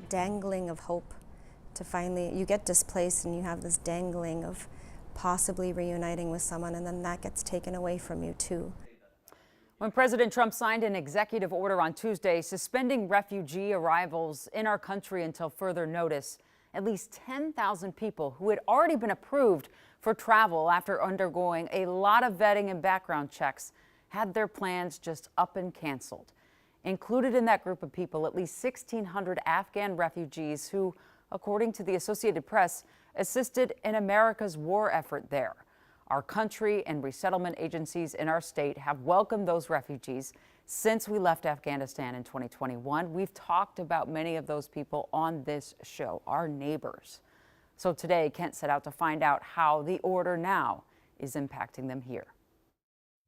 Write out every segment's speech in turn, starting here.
Dangling of hope to finally, you get displaced and you have this dangling of possibly reuniting with someone, and then that gets taken away from you too. When President Trump signed an executive order on Tuesday suspending refugee arrivals in our country until further notice, at least 10,000 people who had already been approved for travel after undergoing a lot of vetting and background checks had their plans just up and canceled. Included in that group of people, at least 1,600 Afghan refugees who, according to the Associated Press, assisted in America's war effort there. Our country and resettlement agencies in our state have welcomed those refugees since we left Afghanistan in 2021. We've talked about many of those people on this show, our neighbors. So today, Kent set out to find out how the order now is impacting them here.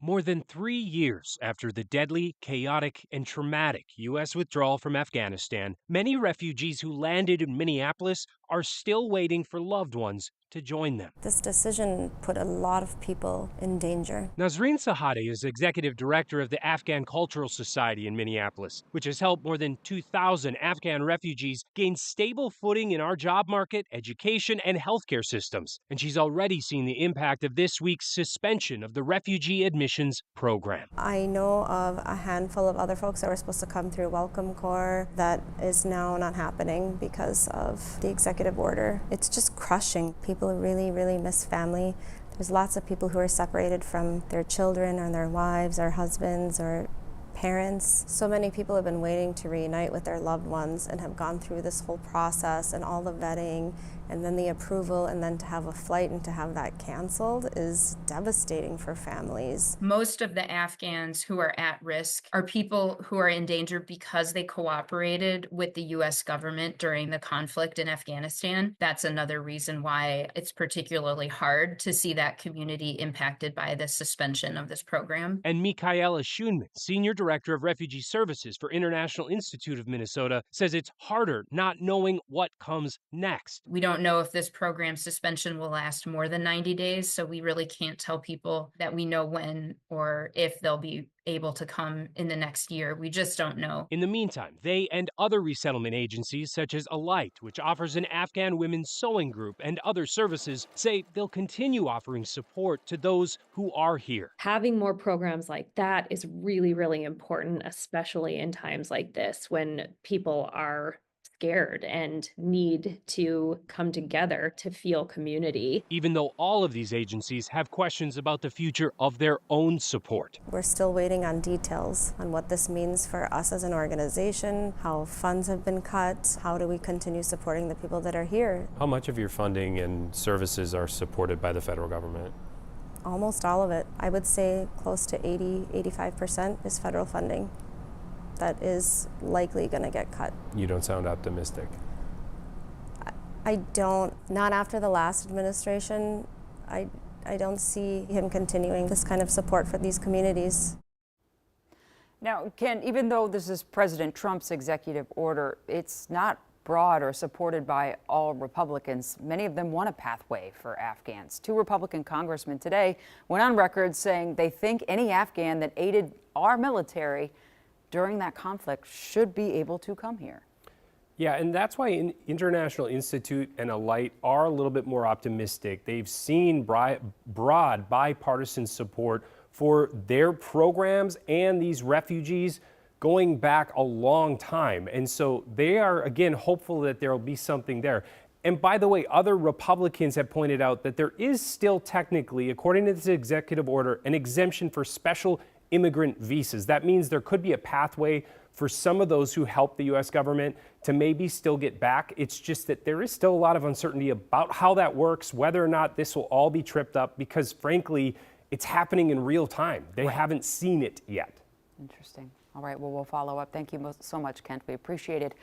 More than 3 years after the deadly, chaotic, and traumatic U.S. withdrawal from Afghanistan, many refugees who landed in Minneapolis are still waiting for loved ones to join them. This decision put a lot of people in danger. Nazreen Sahade is executive director of the Afghan Cultural Society in Minneapolis, which has helped more than 2,000 Afghan refugees gain stable footing in our job market, education, and healthcare systems. And she's already seen the impact of this week's suspension of the refugee admissions program. I know of a handful of other folks that were supposed to come through Welcome Corps that is now not happening because of the executive order. It's just crushing. People really, really miss family. There's lots of people who are separated from their children or their wives or husbands or parents. So many people have been waiting to reunite with their loved ones and have gone through this whole process and all the vetting and then the approval, and then to have a flight and to have that canceled is devastating for families. Most of the Afghans who are at risk are people who are in danger because they cooperated with the U.S. government during the conflict in Afghanistan. That's another reason why it's particularly hard to see that community impacted by the suspension of this program. And Michaela Schoenman, Senior Director of Refugee Services for International Institute of Minnesota, says it's harder not knowing what comes next. We don't know if this program suspension will last more than 90 days, so we really can't tell people that we know when or if they'll be able to come in the next year. We just don't know. In the meantime, they and other resettlement agencies, such as Alight, which offers an Afghan women's sewing group, and other services, say they'll continue offering support to those who are here. Having more programs like that is really, really important, especially in times like this when people are scared and need to come together to feel community. Even though all of these agencies have questions about the future of their own support. We're still waiting on details on what this means for us as an organization, how funds have been cut, how do we continue supporting the people that are here. How much of your funding and services are supported by the federal government? Almost all of it. I would say close to 85% is federal funding that is likely going to get cut. You don't sound optimistic. I don't. Not after the last administration. I don't see him continuing this kind of support for these communities. Now, Ken, even though this is President Trump's executive order, it's not broad or supported by all Republicans. Many of them want a pathway for Afghans. 2 Republican congressmen today went on record saying they think any Afghan that aided our military during that conflict should be able to come here. Yeah, and that's why International Institute and Alight are a little bit more optimistic. They've seen broad bipartisan support for their programs and these refugees going back a long time. And so they are, again, hopeful that there will be something there. And by the way, other Republicans have pointed out that there is still technically, according to this executive order, an exemption for special immigrant visas. That means there could be a pathway for some of those who help the U.S. government to maybe still get back. It's just that there is still a lot of uncertainty about how that works, whether or not this will all be tripped up, because frankly, it's happening in real time. They haven't seen it yet. Interesting. All right, well, we'll follow up. Thank you so much, Kent. We appreciate it.